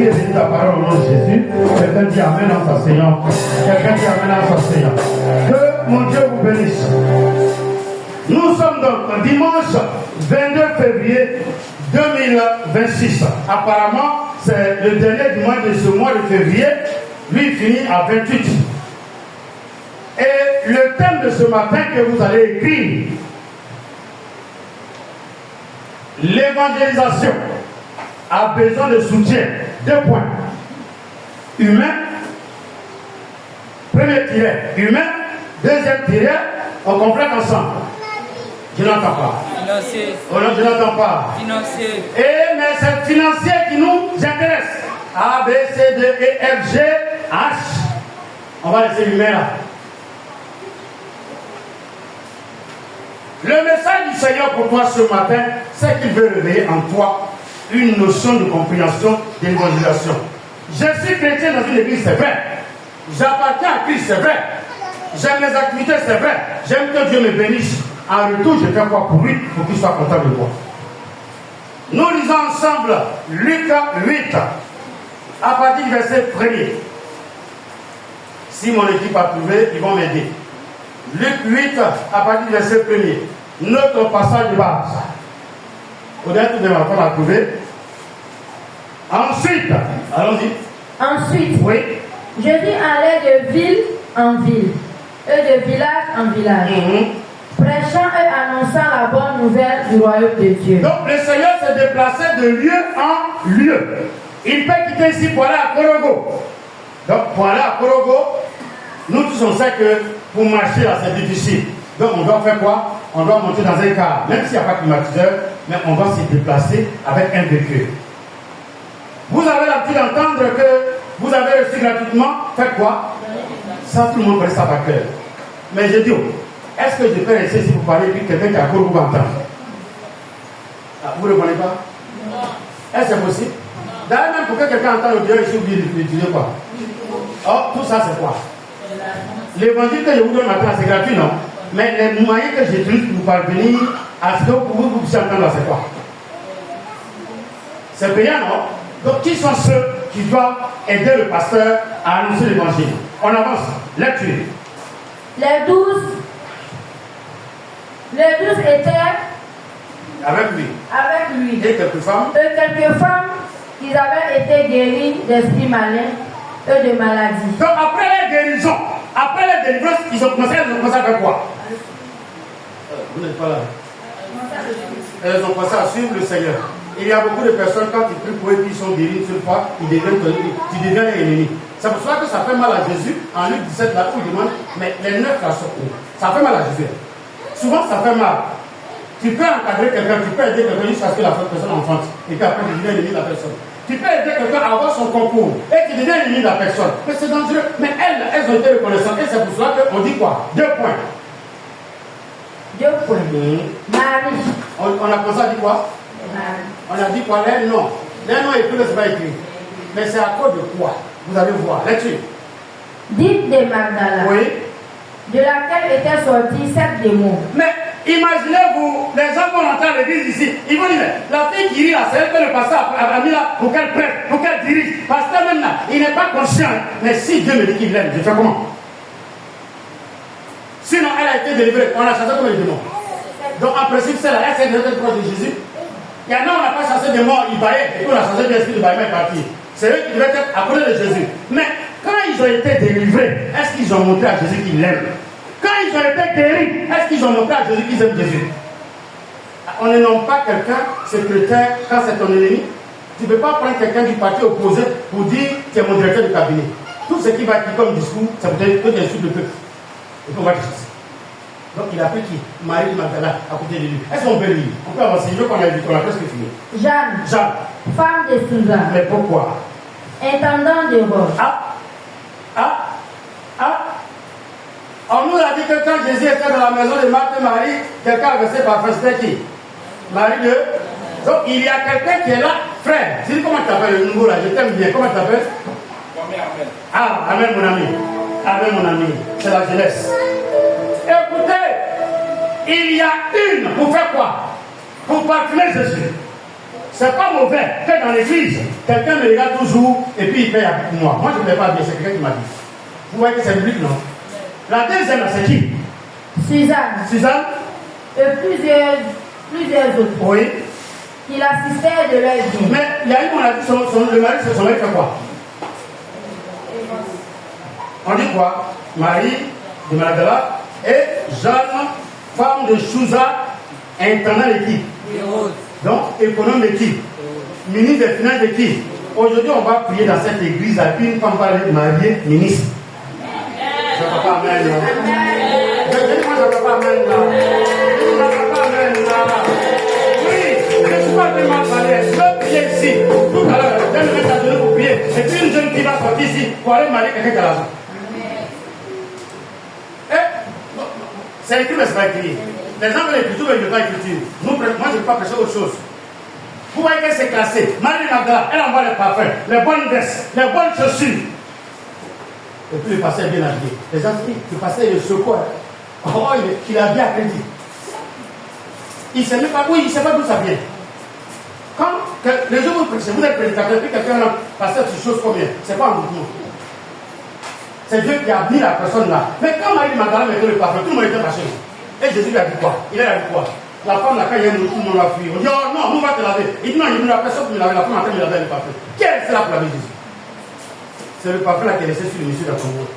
Prie et bénis ta parole au nom de Jésus. Quelqu'un dit Amen en s'asseyant. Quelqu'un dit Amen en s'asseyant. Que mon Dieu vous bénisse. Nous sommes donc dimanche 22 février 2026. Apparemment, c'est le dernier dimanche de ce mois de février. Lui finit à 28. Et le thème de ce matin que vous allez écrire, l'évangélisation a besoin de soutien. 2 points. Humain. Premier tiret, humain. Deuxième tiret, on complète ensemble. Je n'entends pas. Financier. Oh non, je n'entends pas. Financier. Et mais c'est financier qui nous intéresse. A, B, C, D, E, F, G, H. On va laisser l'humain là. Le message du Seigneur pour toi ce matin, c'est qu'il veut réveiller en toi une notion de compréhension de l'évangélisation. Je suis chrétien dans une église, c'est vrai. J'appartiens à Christ, c'est vrai. J'aime les activités, c'est vrai. J'aime que Dieu me bénisse. En retour, je fais quoi pour lui, pour qu'il soit content de moi. Nous lisons ensemble Luc 8, à partir du verset 1er. Si mon équipe a trouvé, ils vont m'aider. Luc 8, à partir du verset 1er. Notre passage de base. Au dernier de ma femme a trouvé. Ensuite, allons-y. Ensuite, Oui. Jésus allait de ville en ville et de village en village, prêchant et annonçant la bonne nouvelle du royaume de Dieu. Donc le Seigneur s'est déplacé de lieu en lieu. Il peut quitter ici pour aller à Korogo. Donc pour aller à Korogo, nous tous on sait que pour marcher là c'est difficile. Donc on doit faire quoi? On doit monter dans un car, même s'il n'y a pas de climatiseur, mais on va se déplacer avec un véhicule. Vous avez l'habitude d'entendre que vous avez reçu gratuitement, faites quoi? Ça tout le monde connaît ça par cœur. Mais je dis, est-ce que je peux rester ici pour parler et puis quelqu'un qui a Korogo entendre? Vous ne le connaissez pas? Non. Est-ce que c'est possible? D'ailleurs, même pour que quelqu'un entende le Dieu, il faut l'utiliser quoi? Oh, tout ça c'est quoi? L'évangile que je vous donne maintenant, c'est gratuit, non? Mais les moyens que j'utilise pour parvenir à ce que vous puissiez entendre, c'est quoi? C'est payant, non? Donc, qui sont ceux qui doivent aider le pasteur à annoncer l'évangile? On avance. Lecture. Les 12 étaient Avec lui. avec lui. Et quelques femmes. Et quelques femmes qui avaient été guéries d'esprits malins et de maladies. Donc, après les guérisons, après les délivrances, ils ont commencé à faire quoi? Vous n'êtes pas là. Elles ont commencé à suivre le Seigneur. Il y a beaucoup de personnes, quand ils prient pour eux, ils sont guéris une seule fois, tu deviens ennemi. C'est pour cela que ça fait mal à Jésus, en Luc 17, là où il demande, mais les 9 là sont où? Ça fait mal à Jésus. Souvent, ça fait mal. Tu peux encadrer quelqu'un, tu peux aider quelqu'un jusqu'à ce que la personne enfante, et qu'après, tu deviens ennemi de la personne. Tu peux aider quelqu'un à avoir son concours, et tu deviens ennemi de la personne. Mais c'est dangereux. Mais elles ont été reconnaissantes, et c'est pour cela qu'on dit quoi? 2 points. 2 points. Marie. On a pensé à dire quoi? Marie. On a dit quoi? Les noms. Les noms écrits, c'est pas écrit. Mais c'est à cause de quoi? Vous allez voir. Là-dessus. Dites de Magdala. Oui. De laquelle étaient sortis 7 démons. Mais imaginez-vous, les gens vont entrer à l'église ici. Ils vont dire, mais la fille qui rit là, c'est elle que le pasteur a mis là pour qu'elle prête, pour qu'elle dirige. Parce que même là, il n'est pas conscient. Mais si Dieu me dit qu'il l'aime, je fais comment? Sinon, elle a été délivrée. On a chassé comme les démons. Donc en principe, c'est là, elle s'est délivrée proche de Jésus. Il y en a, on n'a pas chassé des morts, ils baillaient, et puis on a chassé des esprits de baillement et parti. C'est eux qui devaient être à côté de Jésus. Mais quand ils ont été délivrés, est-ce qu'ils ont montré à Jésus qu'ils l'aiment? Quand ils ont été guéris, est-ce qu'ils ont montré à Jésus qu'ils aiment Jésus? On ne nomme pas quelqu'un secrétaire quand c'est ton ennemi. Tu ne peux pas prendre quelqu'un du parti opposé pour dire tu es mon directeur de cabinet. Tout ce qui va dire comme discours, ça peut être que tu insultes le peuple. Et puis on va te chasser. Donc il a pris qui? Marie de Magdala à côté de lui. Est-ce qu'on peut lire? On peut avancer. Je veux qu'on a presque fini. Jeanne. Jeanne. Femme de Suzanne. Mais pourquoi? Intendant de Rome. On nous a dit que quand Jésus était dans la maison de Marthe et Marie, quelqu'un a versé par c'était qui? Marie de. Donc il y a quelqu'un qui est là, frère. Tu dis comment tu t'appelles le nouveau là? Je t'aime bien. Comment tu t'appelles? Amen. Ah, Amen mon ami. Amen mon ami. C'est la jeunesse. Écoutez, il y a une pour faire quoi? Pour parfumer Jésus. C'est pas mauvais que dans l'église, quelqu'un me regarde toujours et puis il paye pour moi. Moi je ne paye pas bien, c'est quelqu'un qui m'a dit. Vous voyez que c'est biblique, non? La deuxième, c'est qui? Suzanne. Suzanne? Et plusieurs autres. Oui. Qui l'assistaient de leur vie. Mais il y a eu, on a dit, le mari, son mari fait quoi? On dit quoi? Marie de Magdala et Jeanne, femme de Chouza, intendant de qui? Donc, économe de qui? Ministre des Finances de qui? Aujourd'hui, on va prier dans cette église, à une femme va être mariée ministre. Je ne peux pas amen. Je ne peux pas amen. Je ne peux pas amen. Oui, je ne suis pas vraiment parlé. Je vais prier ici. Tout à l'heure, je vais me donner pour prier. Et puis une jeune qui va sortir ici pour aller marier quelqu'un qui a l'argent. C'est écrit, mais ce n'est pas écrit. Les gens veulent l'écriture, mais ils ne veulent pas l'écriture. Moi, je ne veux pas prêcher autre chose. Vous voyez qu'elle s'est classée. Marie Magdala, elle envoie les parfums, les bonnes vestes, les bonnes chaussures. Et puis le pasteur est bien habillé. Les gens disent, le pasteur est le secours. Oh, il est habillé à crédit. Il ne sait même pas, oui, il ne sait pas d'où ça vient. Quand les gens vous prêchez, vous êtes prédicateur, puis quelqu'un là, pasteur, tu choses combien? Ce n'est pas un mouvement. C'est Dieu qui a mis la personne là. Mais quand Marie Magdala mettait le parfum, tout le monde était fâché. Et Jésus lui a dit quoi? Il a dit quoi? La femme là, quand il y a une tout le monde l'a fui. On dit, oh non, nous on va te laver. Il dit, non, il n'y a personne qui me lave. La femme a train de laver le parfum. Qui est là pour laver Jésus? C'est le parfum là qui est resté sur le monsieur de la Congo.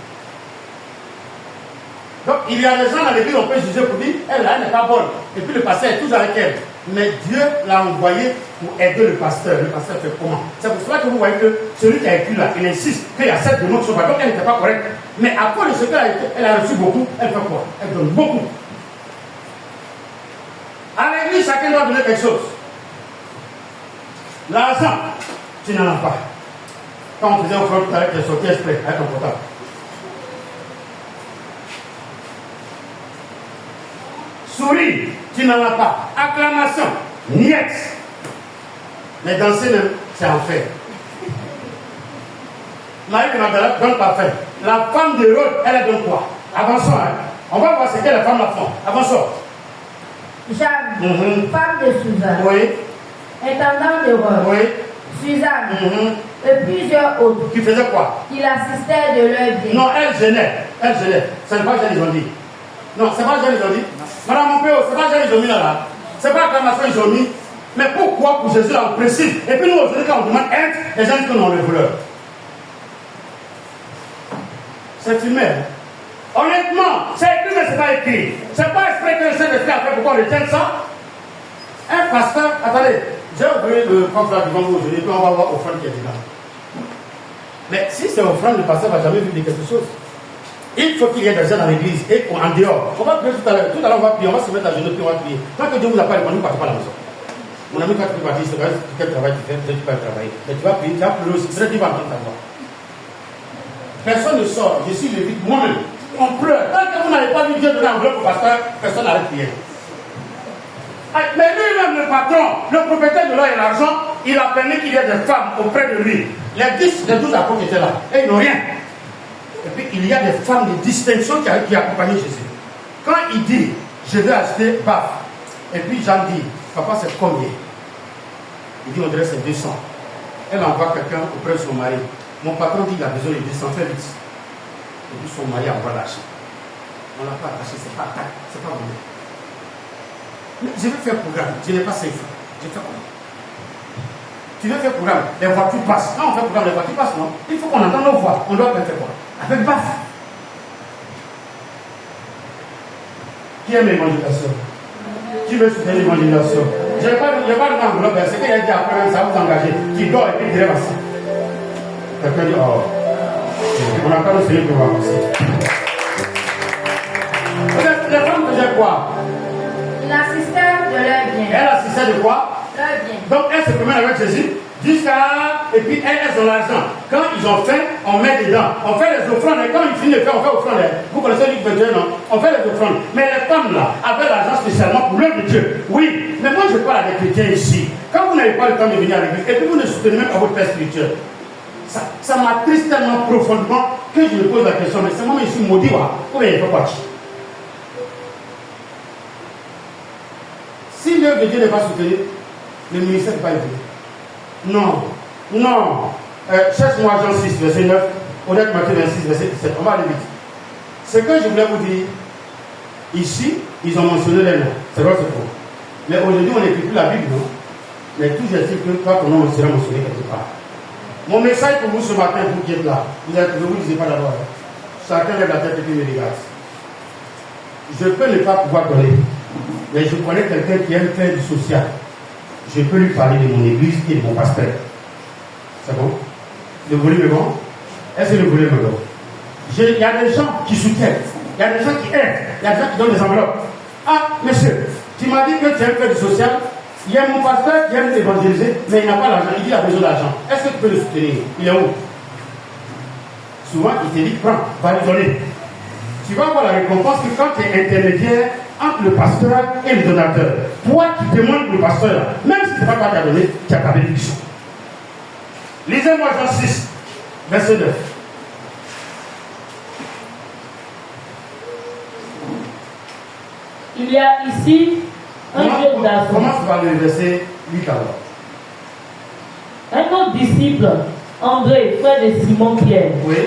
Donc il y a des gens dans l'église, on peut juger pour dire, elle là, elle n'est pas bonne. Et puis le pasteur est toujours avec elle. Mais Dieu l'a envoyé pour aider le pasteur. Le pasteur fait comment? C'est pour cela que vous voyez que celui qui a écrit là, il insiste qu'il y a 7 démons qui sont pas. Donc elle n'était pas correcte. Mais à cause de ce qu'elle a été, elle a reçu beaucoup, elle fait quoi? Elle donne beaucoup. À l'église, chacun doit donner quelque chose. L'argent, tu n'en as pas. Quand on faisait offrande tout à l'heure, tu es sorti exprès avec ton portable. Souris, tu n'en as pas. Acclamation, niet. Mais danser même, c'est enfer. Marie de Magdala donne parfum. La femme de Hérode, elle donne quoi? Avançons, hein. On va voir ce que les femmes la font. Avançons. Jeanne, femme de Suzanne. Oui. Intendant de Rome. Oui. Suzanne. Et plusieurs autres. Qui faisaient quoi? Qui l'assistaient de leur vie. Non, elle gênait. Elle gênait. Ce n'est pas Jeanne, ils ont dit. Non, c'est pas Jeanne, ils ont dit. Madame mon père, c'est pas Jeanne, ils ont mis là. C'est pas acclamation, ils ont mis. Mais pourquoi pour Jésus là, on précise? Et puis nous, aujourd'hui, quand on demande aide, les gens disent que non, les voleurs. C'est fumé. Honnêtement, c'est écrit, mais c'est pas écrit. C'est pas exprès que le Saint-Esprit a fait pourquoi on retient ça. Un pasteur, attendez, j'ai oublié le confrère devant vous aujourd'hui, puis on va voir offrande qui est dedans. Mais si c'est offrande, le pasteur va jamais dire quelque chose. Il faut qu'il y ait des gens dans l'église et en dehors. On va prier tout à l'heure. Tout à l'heure, on va prier, on va se mettre à genoux, puis on va prier. Tant que Dieu vous a pas répondu, ne partez pas à la maison. Mon ami, quand tu peux partir, c'est vrai, quel travail tu fais, peut-être tu peux travailler. Mais tu vas prier, tu vas pleurer aussi. Peut-être tu vas entendre ta voix. Personne ne sort, je suis l'évite moi-même. On pleure. Tant que vous n'avez pas vu Dieu donner l'enveloppe au pasteur, personne n'arrête de prier. Mais lui-même, le patron, le propriétaire de l'or et l'argent, il a permis qu'il y ait des femmes auprès de lui. Les 12 apôtres étaient là. Et ils n'ont rien. Et puis il y a des femmes de distinction qui accompagnaient Jésus. Quand il dit, je vais acheter baf, et puis Jean dit, papa c'est combien? Il dit, on dirait c'est 200. Elle envoie quelqu'un auprès de son mari. Mon patron dit, il a besoin de 200, fais vite. Et puis son mari envoie lâcher. On ne l'a pas lâché, c'est pas attaque, c'est pas vrai. Je vais faire programme, je n'ai pas 5 francs. Je fais comment? Tu veux faire programme, les voitures passent. Quand on fait programme, les voitures passent, non? Il faut qu'on entende nos voix. On doit faire quoi? Avec baf. Qui aime l'évangélisation? Qui veut soutenir l'évangélisation? Je n'ai pas de enveloppe, c'est qu'il a dit après, ça vous engager. Qui dort et puis il direct ça. Quelqu'un dit, oh, on n'a pas le Seigneur pour avancer. Les femmes faisaient quoi? Il assistait de leur bien. Elle assistait de quoi? Leur bien. Donc elle se promène avec Jésus jusqu'à. Et puis elles ont l'argent. Quand ils ont faim, on met dedans. On fait les offrandes. Et quand ils finissent de faire, on fait offrande. Vous connaissez Luc 21, non? On fait les offrandes. Mais les femmes là avaient l'argent spécialement pour l'œuvre de Dieu. Oui, mais moi je parle à des chrétiens ici. Quand vous n'avez pas le temps de venir à l'église, et puis vous ne soutenez même pas votre père spirituel, ça m'attriste tellement profondément que je me pose la question, mais c'est moi je suis maudit, ou bien il faut partir. Si l'œuvre de Dieu n'est pas soutenue, Le ministère n'est pas élevé. Non. Non. Cherche-moi Jean 6, verset 9. Honnête Matthieu 26, verset 17. On va aller vite. Ce que je voulais vous dire, ici, ils ont mentionné les noms. C'est vrai, c'est faux. Mais aujourd'hui, on n'écrit plus la Bible, non? Mais tout j'estime que toi, ton nom sera mentionné quelque part. Mon message pour vous ce matin, vous qui êtes là, ne vous disais pas d'abord. Chacun lève la tête et puis me regarde. Je peux ne pas pouvoir donner, mais je connais quelqu'un qui aime faire du social. Je peux lui parler de mon église et de mon pasteur. C'est bon? Le volume est bon? Est-ce que le volume est bon? Il y a des gens qui soutiennent, il y a des gens qui aident, il y a des gens qui donnent des enveloppes. Ah, monsieur, tu m'as dit que tu aimes faire du social. Il y a mon pasteur qui aime évangéliser, mais il n'a pas l'argent. Il dit qu'il a besoin d'argent. Est-ce que tu peux le soutenir? Il est où? Souvent, il te dit, prends, va lui donner. Tu vas avoir la récompense que quand tu es intermédiaire entre le pasteur et le donateur. Toi qui demandes le pasteur, même si ce n'est pas toi qui as donné, tu as ta bénédiction. Lisez-moi Jean 6, verset 9. Il y a ici un jeune garçon. Commence par le verset 8 alors. Un autre disciple, André, frère de Simon-Pierre, Oui.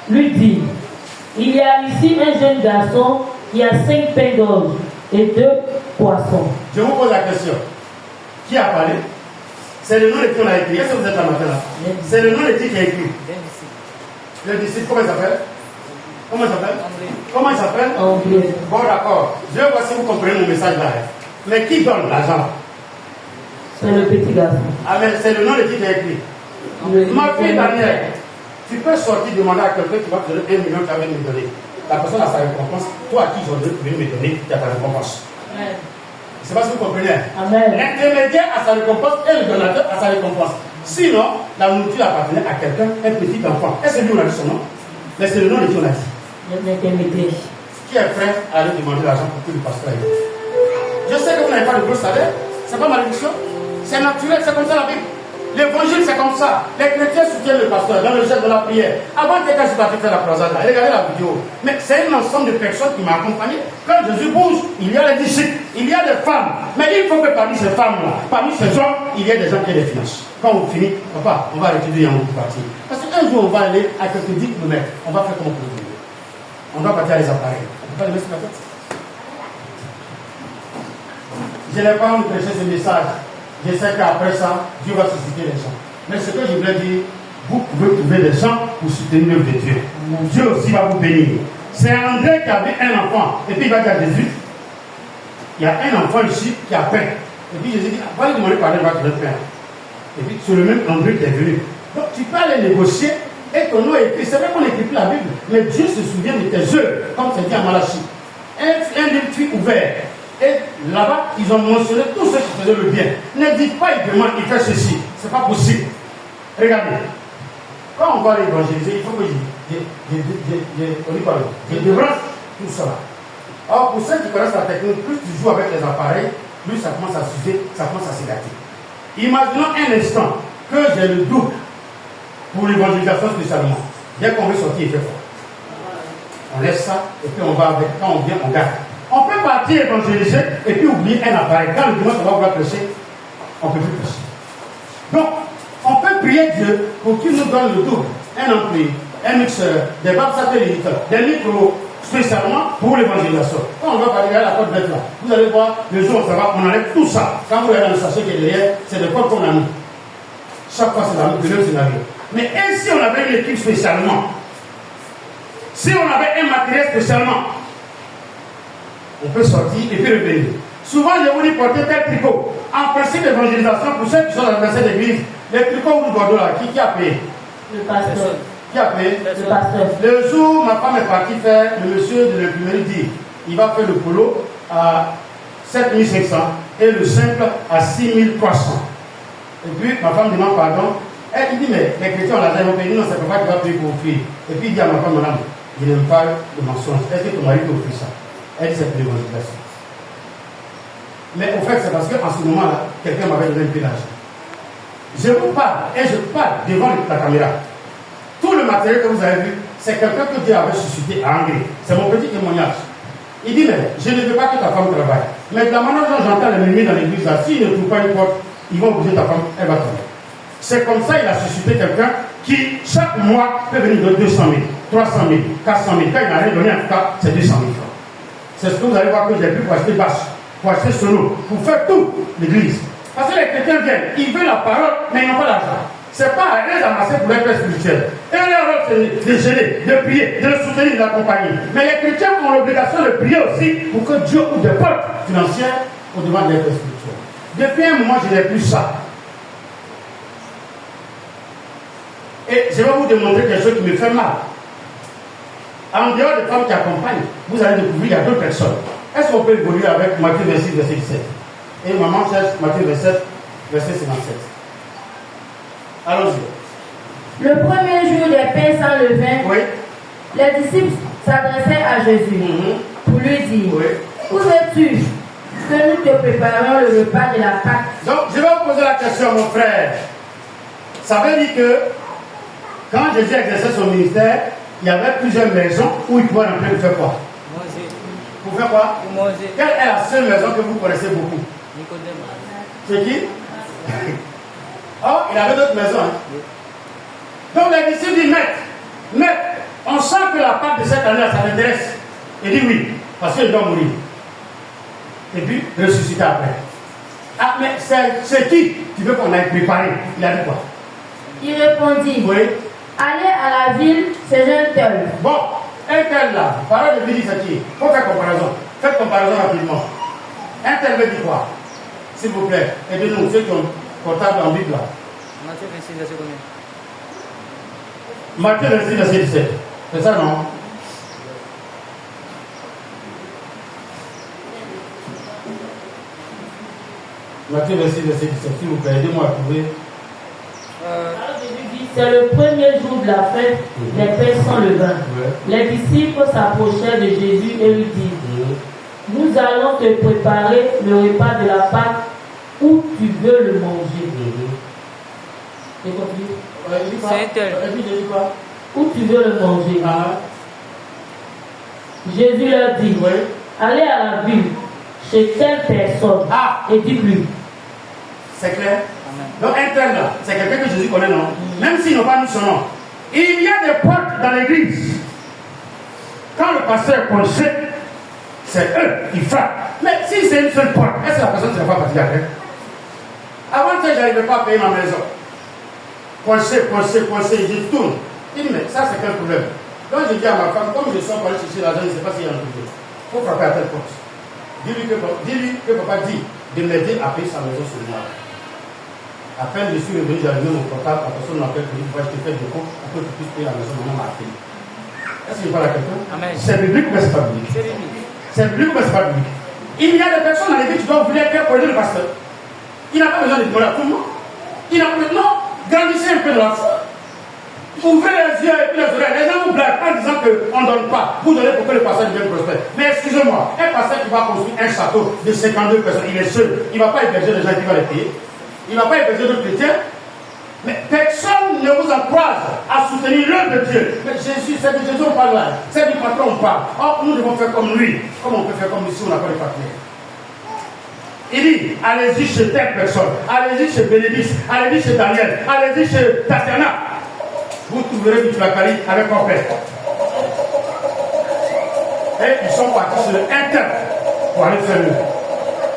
lui dit, il y a ici un jeune garçon qui a 5 pains d'orge et 2 poissons. Je vous pose la question. Qui a parlé? C'est le nom de qui on a écrit. Est-ce que vous êtes là matin là? C'est le nom de qui a écrit? Le disciple, comment il s'appelle? Comment il s'appelle? Comment il s'appelle? André. Bon, d'accord. Je vais voir si vous comprenez mon message là. Mais qui donne l'argent? C'est le petit garçon. Ah, mais c'est le nom de qui a écrit. Ma fille Daniel, tu peux sortir demander à quelqu'un qui va te donner 1 million qui avait me donner. La personne a sa récompense. Toi à qui ils ont donné me donner, tu as ta récompense. Amen. Je ne sais pas si vous comprenez. Amen. L'intermédiaire a sa récompense et le donateur a sa récompense. Sinon, la nourriture appartenait à quelqu'un, un petit enfant. Est-ce que lui on a dit son nom? Mais c'est le nom de qui on a dit. L'intermédiaire. Qui est prêt à aller demander l'argent pour que le pasteur aille? Je sais que vous n'avez pas de gros salaire. C'est pas malédiction. C'est naturel, c'est comme ça la Bible. L'évangile, c'est comme ça. Les chrétiens soutiennent le pasteur dans le geste de la prière. Avant que je partais faire la croisade, là, regardez la vidéo. Mais c'est un ensemble de personnes qui m'ont accompagné. Quand Jésus bouge, il y a les disciples, il y a des femmes. Mais il faut que parmi ces femmes-là, parmi ces hommes, il y ait des gens qui aient des finances. Quand on finit, papa, on va étudier en autre partie. Parce qu'un jour, on va aller à quelques 10 km. On va faire comme on peut. On doit partir à les appareils. On ne peut pas les mettre sur la tête. Je n'ai pas envie de prêcher ce message. Je sais qu'après ça, Dieu va susciter les gens. Mais ce que je voulais dire, vous pouvez trouver des gens pour soutenir l'œuvre de Dieu. Dieu aussi va vous bénir. C'est André qui avait un enfant. Et puis il va dire à Jésus, il y a un enfant ici qui a faim. Et puis Jésus dit, va lui demander pardon, il va te donner faim. Et puis c'est le même André qui est venu. Donc tu peux aller négocier et ton nom est écrit. C'est vrai qu'on n'écrit plus la Bible, mais Dieu se souvient de tes œuvres, comme c'est dit à Malachie. Un livre fut ouvert. Et là-bas, ils ont mentionné tous ceux qui faisaient le bien. Ne dites pas, il demande, il fait ceci. Ce n'est pas possible. Regardez. Quand on va l'évangéliser, il faut que je débrasse tout cela. Or, pour ceux qui connaissent la technique, plus tu joues avec les appareils, plus ça commence à s'user, ça commence à s'égater. Imaginons un instant que j'ai le double pour l'évangélisation spécialement. Dès qu'on veut sortir, il fait fort. On laisse ça, et puis on va avec. Quand on vient, on garde. On peut partir évangéliser et puis oublier un appareil. Quand le dimanche on va vouloir prêcher, on ne peut plus prêcher. Donc, on peut prier Dieu pour qu'il nous donne le double. Un ampli, un mixeur, des barres satellites, des micros spécialement pour l'évangélisation. Quand on va parler à la porte d'être là, vous allez voir, le jour où ça va, on enlève tout ça. Quand vous regardez dans le sachet qui est derrière, c'est des cordes qu'on a mis. Chaque fois, c'est la même, c'est la même. Mais si on avait une équipe spécialement, si on avait un matériel spécialement, on peut sortir et puis revenir. Souvent, je vous dis porter tel tricot. En principe d'évangélisation, pour ceux qui sont dans le d'église, les tricots ou le bordeaux là, qui a payé? Le pasteur. Qui a payé? Le pasteur. Le jour, ma femme est partie faire, le monsieur de l'imprimerie dit, il va faire le polo à 7500 et le simple à 6300. Et puis, ma femme demande pardon. Elle dit, mais les chrétiens ont l'argent, ils vont payer. Non, c'est pas qui va payer pour offrir. Et puis, il dit à ma femme, madame, je n'aime pas le mensonge. Est-ce que ton mari t'offre ça? Elle dit, c'est pour l'évangélisation. Mais au fait, c'est parce qu'en ce moment-là, quelqu'un m'avait donné un peu d'argent. Je vous parle, et je parle devant la caméra. Tout le matériel que vous avez vu, c'est quelqu'un que Dieu avait suscité à Angers. C'est mon petit témoignage. Il dit, mais je ne veux pas que ta femme travaille. Mais de la manière dont j'entends les murmures dans l'église, là, s'il ne trouve pas une porte, ils vont bouger ta femme, elle va tomber. C'est comme ça qu'il a suscité quelqu'un qui, chaque mois, peut venir de 200 000, 300 000, 400 000. Quand il n'a rien donné, en tout cas, c'est 200 000 francs. C'est ce que vous allez voir que j'ai pu pour acheter bâche, pour acheter solo, pour faire tout l'église. Parce que les chrétiens viennent, ils veulent la parole, mais ils n'ont pas l'argent. C'est pas à eux d'amasser pour être spirituel. Et leur rôle, c'est de gêner, de prier, de le soutenir, de l'accompagner. Mais les chrétiens ont l'obligation de prier aussi pour que Dieu ouvre des portes financières au devant d'être spirituel. Depuis un moment, je n'ai plus ça. Et je vais vous démontrer quelque chose qui me fait mal. En dehors des femmes qui accompagnent, vous allez découvrir qu'il y a d'autres personnes. Est-ce qu'on peut évoluer avec Matthieu 26, verset 17? Et maman cherche Matthieu 27, verset 57. Allons-y. Le premier jour des pains sans levain, Oui. les disciples s'adressaient à Jésus pour lui dire, Oui. où veux-tu que nous te préparions le repas de la Pâque? Donc, je vais vous poser la question, mon frère. Ça veut dire que quand Jésus exerçait son ministère, il y avait plusieurs maisons où il pouvait rentrer pour faire quoi? Manger. Pour faire quoi? Pour manger. Quelle est la seule maison que vous connaissez beaucoup? Nicodème. C'est qui? Oh, il avait d'autres maisons. Hein? Donc les disciples disent, Maître, on sent que la Pâque de cette année, ça m'intéresse. Il dit oui, parce qu'il doit mourir. Et puis, ressusciter après. Ah, mais c'est qui tu veux qu'on aille préparer? Il a dit quoi? Il répondit, Oui. allez à la ville, c'est un tel. Bon, un tel là, parole de vie, c'est qui? Il faut faire comparaison. Faites comparaison rapidement. Un tel veut dire quoi? S'il vous plaît, aidez-nous, ceux qui ont portable en Bible là. Matthieu 26, verset combien? Matthieu 26, verset 17. C'est ça, non? Matthieu 26, verset 17. S'il vous plaît, aidez-moi à trouver. Alors Jésus dit, c'est le premier jour de la fête des pains sans levain. Les disciples s'approchèrent de Jésus et lui dirent, nous allons te préparer le repas de la Pâque où tu veux le manger. Et continue. C'est tel. Et puis, j'ai dit quoi? Où tu veux le manger. Ah, Jésus leur dit, oui. allez à la ville, chez telle personne, Ah. et dis-lui. C'est clair? Amen. Donc, un tel là, c'est quelqu'un que Jésus connaît, non? Même s'ils n'ont pas mis son nom. Il y a des portes dans l'église. Quand le pasteur est coincé, c'est eux qui frappent. Mais si c'est une seule porte, est-ce que la personne ne va pas partir après? Avant que je n'arrivais pas à payer ma maison. Coincé, je tourne. Il dit, mais ça c'est quel problème? Donc je dis à ma femme, comme je sors pour aller chercher l'argent, je ne sais pas s'il y a un problème. Il faut frapper à telle porte. Dis-lui que papa dit de m'aider à payer sa maison sur moi. À peine je suis revenu, j'ai allumé mon portable, la personne m'appelle pour dire, je te fais du compte pour que tu puisses payer la maison, maman m'a appelé. Est-ce que je parle à quelqu'un? Amen. C'est biblique ou c'est pas biblique? C'est biblique. C'est biblique ou c'est pas biblique? Il y a des personnes dans l'église qui doivent vouloir faire pour aider le pasteur. Il n'a pas besoin de demander à tout le monde. Il n'a pas besoin. Non, grandissez un peu de la foi. Ouvrez les yeux et puis les oreilles. Les gens vous blaguent en disant qu'on ne donne pas. Vous donnez pour que le pasteur devienne prospère. Mais excusez-moi, un pasteur qui va construire un château de 52 personnes, il est seul. Il ne va pas héberger les gens qui vont les payer. Il ne va pas héberger d'autres chrétiens. Mais personne ne vous encourage à soutenir l'œuvre de Dieu. Mais Jésus, c'est de Jésus on parle là. C'est du patron on parle. Or, nous devons faire comme lui. Comme on peut faire comme ici, on n'a pas de partenaire. Il dit, allez-y chez telle personne. Allez-y chez Bénédicte. Allez-y chez Daniel. Allez-y chez Tatiana. Vous trouverez du Tulakali avec mon père. Et ils sont partis sur le inter pour aller faire le.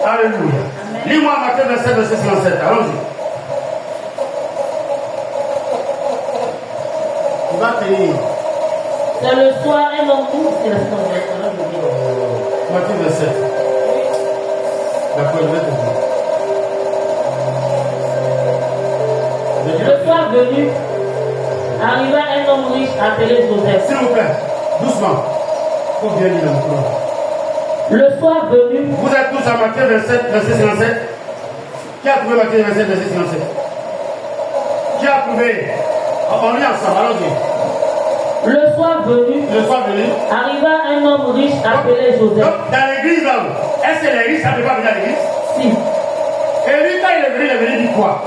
Alléluia. Lis-moi Matthieu 27, verset 57. Allons-y. Il va tenir. C'est le soir, un homme où c'est la Matthieu 27. D'accord, je vais te dire. Le soir venu, arriva un homme riche appelé Joseph. S'il vous plaît, doucement. Il faut bien lire le micro. Le soir venu, Vous êtes tous à Matthieu 27, verset 57. Qui a trouvé Matthieu 27, verset 57? Qui a trouvé? On lit ensemble, allons-y. le soir venu, Arriva un homme riche appelé Joseph. Donc, dans l'église là, est-ce que les riches ne peuvent pas venir à l'église? Si. Et lui, quand il est venu dire quoi?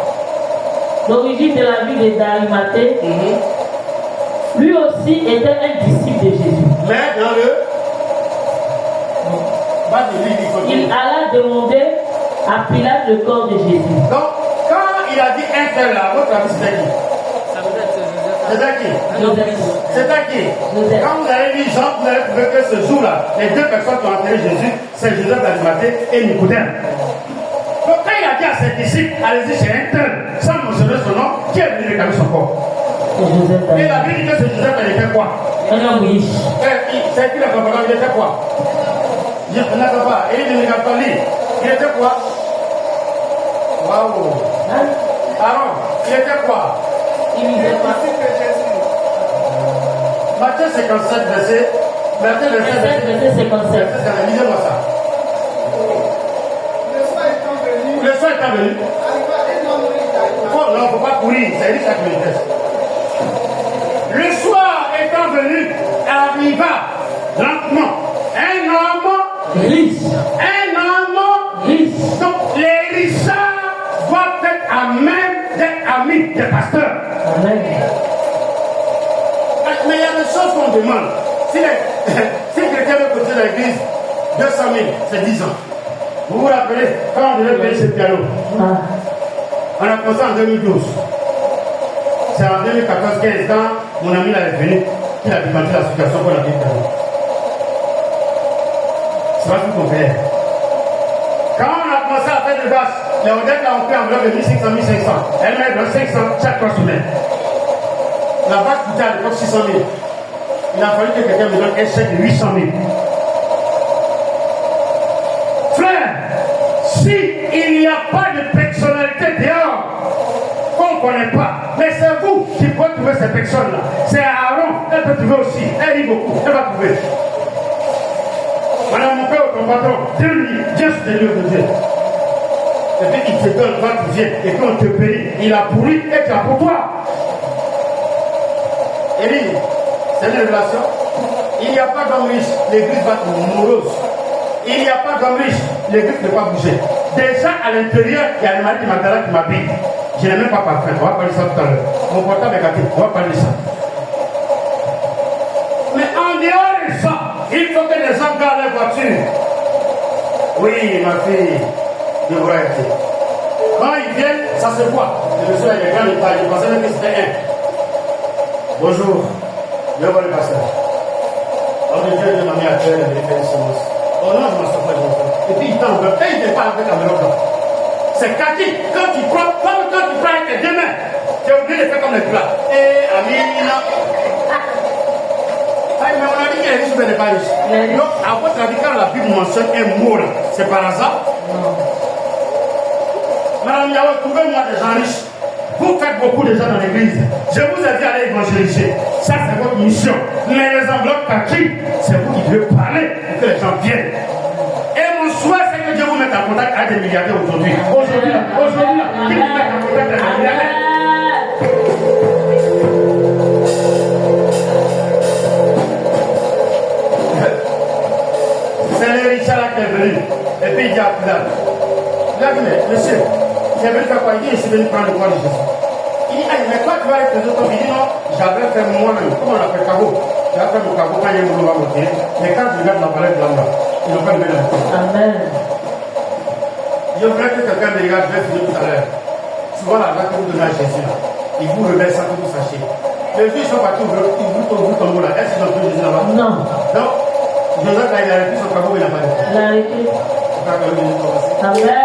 D'origine de la ville d'Arimathée, lui aussi était un disciple de Jésus. Mais dans le. Il alla demander à Pilate le corps de Jésus. Donc, il a dit un tel là, votre avis c'était qui? Ça veut dire que c'est C'était qui? Joseph. C'était qui? Joseph. Quand vous allez lire Jean, vous allez trouver que ce jour-là, les deux personnes qui ont enterré Jésus, c'est Joseph d'Arimathée et Nicodème. Donc quand il a dit à ses disciples, allez-y chez un tel, sans mentionner son nom, qui est venu réclamer son corps? C'est Joseph. Et il a dit que c'est Joseph, il était quoi? Un homme riche. C'est qui la propagande? Il était quoi? Je ne sais pas. Et il ne regarde pas lire. Il était quoi? Waouh! Hein? Aaron, il était quoi? Il lisait pas. Matthieu 57, verset. Matthieu 27, Verset 57. Lisez-moi ça. Le soir étant venu. Oh non, il ne faut pas courir. C'est lui ça qui me teste. Le soir étant venu, arriva lentement un homme Riche. Un homme Riche. Donc les richards doivent être à même d'être amis des pasteurs. Amen. Mais il y a des choses qu'on demande. Si quelqu'un veut cotiser dans l'église 200 000, c'est 10 ans. Vous vous rappelez quand on devait payer ce piano? Ah. On a commencé en 2012. C'est en 2014-15 quand mon ami est venu, qu'il a demandé la situation pour la payer le piano. C'est pas tout qu'on fait. Quand on a commencé à faire des basses, les hôtels ont pris en enveloppe de 1500, 1500. Elle m'a donné 500 chaque 3 semaines. La basse coûtait à l'époque 600 000. Il a fallu que quelqu'un me donne un chèque de 800 000. Frère, s'il n'y a pas de personnalité dehors, qu'on ne connaît pas, mais c'est vous qui pouvez trouver ces personnes-là. C'est Aaron, elle peut trouver aussi. Elle lit beaucoup, elle va trouver. Madame, mon père, ton patron, Dieu c'est Dieu de Dieu. Et puis il te donne, quand tu viens, et quand on te bénit, il a pourri et tu as pour toi. Élie, c'est une révélation. Il n'y a pas d'homme riche, l'église va être morose. Il n'y a pas d'homme riche, l'église ne va pas bouger. Déjà à l'intérieur, il y a le mari qui m'habille. Je n'ai même pas parfait, on va parler de ça tout à l'heure. Mon portable est gâté, on va parler de ça. Mais en dehors de ça, il faut que les gens gardent leur voiture. Oui, ma fille, je vous arrêter. Quand ils viennent, ça se voit. Le monsieur est grand, il parle, je pensais même que c'était un. Bonjour, je vois le pasteur. Alors, Dieu m'a mis à terre, il fait une semence. Oh non, je ne m'en sors pas de mon frère. Et puis il t'en veut, et il ne parle avec la mélodie. C'est Cathy, quand tu prends, comme quand tu prends avec tes deux mains, tu es obligé de faire comme les plats. Et Amina. Mais on a dit qu'elle est riche, mais elle n'est pas riche. Donc, à votre avis, quand la Bible mentionne un mot là, c'est par hasard? Non. Madame Yahweh, trouvez-moi des gens riches. Vous faites beaucoup de gens dans l'église. Je vous ai dit d'aller évangéliser. Ça, c'est votre mission. Mais les enveloppes Cathy, c'est vous qui devez parler pour que les gens viennent. Et mon souhait, c'est que Dieu vous mette en contact avec des milliardaires aujourd'hui. Aujourd'hui, qui vous met en contact avec des milliardaires? C'est le Richard qui est venu. Et puis il dit à Pilat, il a dit, mais monsieur, tu es venu faire quoi? Il dit, je suis venu prendre le corps de Jésus. Il dit, mais quoi tu vas avec les autres? Il dit, non, j'avais fait moi-même. Comment on appelle cabot? J'avais fait mon cabot quand il y a un boulot à monter. Mais quand je regarde la palette de l'homme, ils n'ont pas levé la main. Amen. Je voudrais que quelqu'un me regarde, je vais finir tout à l'heure. Souvent, la date que vous donnez à Jésus, là, il vous remet sans que vous sachiez. Les deux sont partis, ils vous tombent là. Est-ce qu'ils ont pris Jésus là-bas? Non. Donc, Joseph, là, il a arrêté son cabot, il n'a pas arrêté. Il a arrêté. Amen.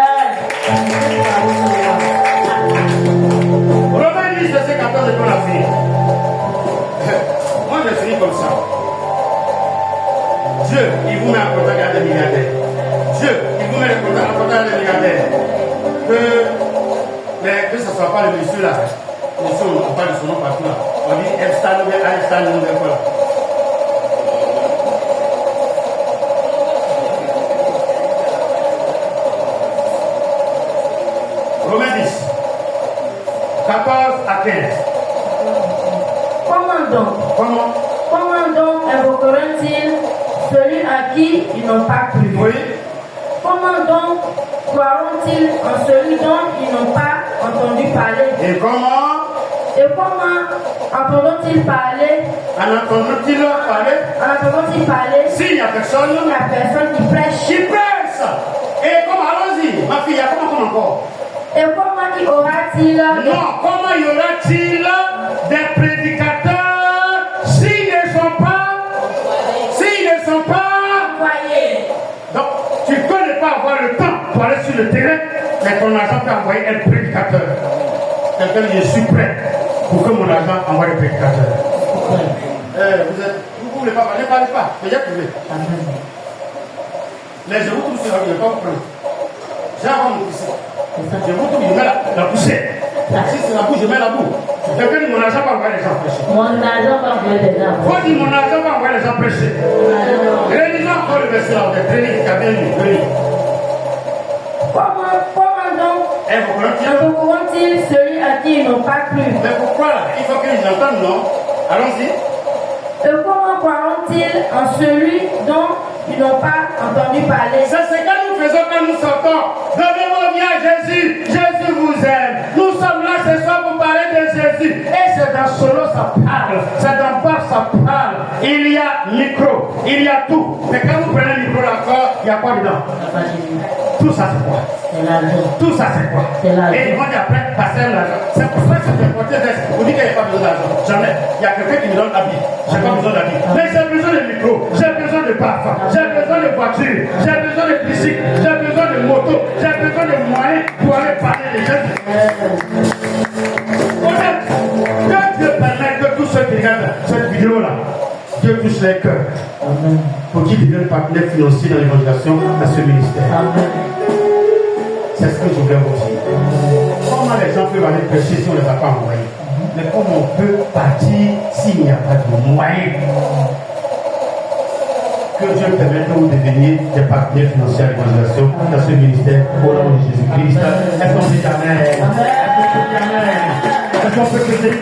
Romains 10, verset 14, et qu'on a fini. Moi, je finis comme ça. Dieu, il vous met en contact avec des milliardaires. Dieu, il vous met en contact avec des milliardaires. Que ce ne soit pas le monsieur là. Monsieur, on parle de son nom partout là. On dit Epstein, Einstein, quoi. Romains 10, 14 à 15. Comment donc invoqueront-ils celui à qui ils n'ont pas cru? Oui. Comment donc croiront-ils en celui dont ils n'ont pas entendu parler? Et comment entendront-ils parler? Entendront-ils parler? S'il n'y a personne qui prêche. Et comment, allons-y, ma fille, comment encore? Et comment y aura-t-il Non, comment y aura-t-il des prédicateurs s'ils ne sont pas envoyés? Donc, tu ne peux ne pas avoir le temps pour aller sur le terrain, mais ton agent peut envoyer un prédicateur. Quelqu'un dit, je suis prêt pour que mon agent envoie le prédicateur. Vous ne voulez pas parler, ne parlez pas. Déjà trouvé. Mais je vous trouve sur la vie, je ne vais pas vous prendre. J'ai avant mon poussée. Je vous trouve, je mets la poussière. Si c'est la boue, je mets la boue. Quelqu'un dit, mon agent va envoyer les gens prêcher. Mon agent va envoyer les gens. Faut dire, mon agent va envoyer les gens prêcher. Réalisons encore le verset là, on est traîné, qui a bien lu. Comment donc Pourront-ils celui à qui ils n'ont pas cru? Mais pourquoi là? Il faut qu'ils entendent, non? Allons-y. Et comment croiront-ils en celui dont ils n'ont pas entendu parler? C'est ce que nous faisons quand nous sortons. Donnez vos vies à Jésus. Jésus vous aime. Nous sommes là ce soir pour parler de Jésus. Et c'est dans solo ça parle. C'est dans bar ça parle. Il y a micro. Il y a tout. Mais quand vous prenez le micro là encore, il y a quoi dedans? Tout ça c'est quoi? C'est l'argent. Tout ça c'est quoi? C'est l'argent. Et ils vont dire après, passer l'argent. C'est pour ça que j'ai porté veste. Vous dites qu'il n'y a pas besoin d'argent. Jamais. Il y a quelqu'un qui me donne l'habit. J'ai pas besoin d'habit. Mais j'ai besoin de micro. J'ai besoin de parfum. J'ai besoin de voiture. J'ai besoin de bicycle. J'ai besoin de moto. J'ai besoin de moyens pour aller parler de Jésus. Honnête. Que Dieu permette que tous ceux qui regardent cette vidéo là, Dieu touche les cœurs. Pour qu'ils deviennent partenaires financiers dans l'évangélisation à ce ministère. C'est ce que je voulais vous dire. Comment les gens peuvent aller prêcher si on ne les a pas envoyés? Mais comment on peut partir s'il n'y a pas de moyens? Que Dieu permette que vous deveniez des partenaires financiers à l'évangélisation dans ce ministère au nom de Jésus-Christ. Est-ce qu'on dit Amen? Est-ce qu'on peut se dire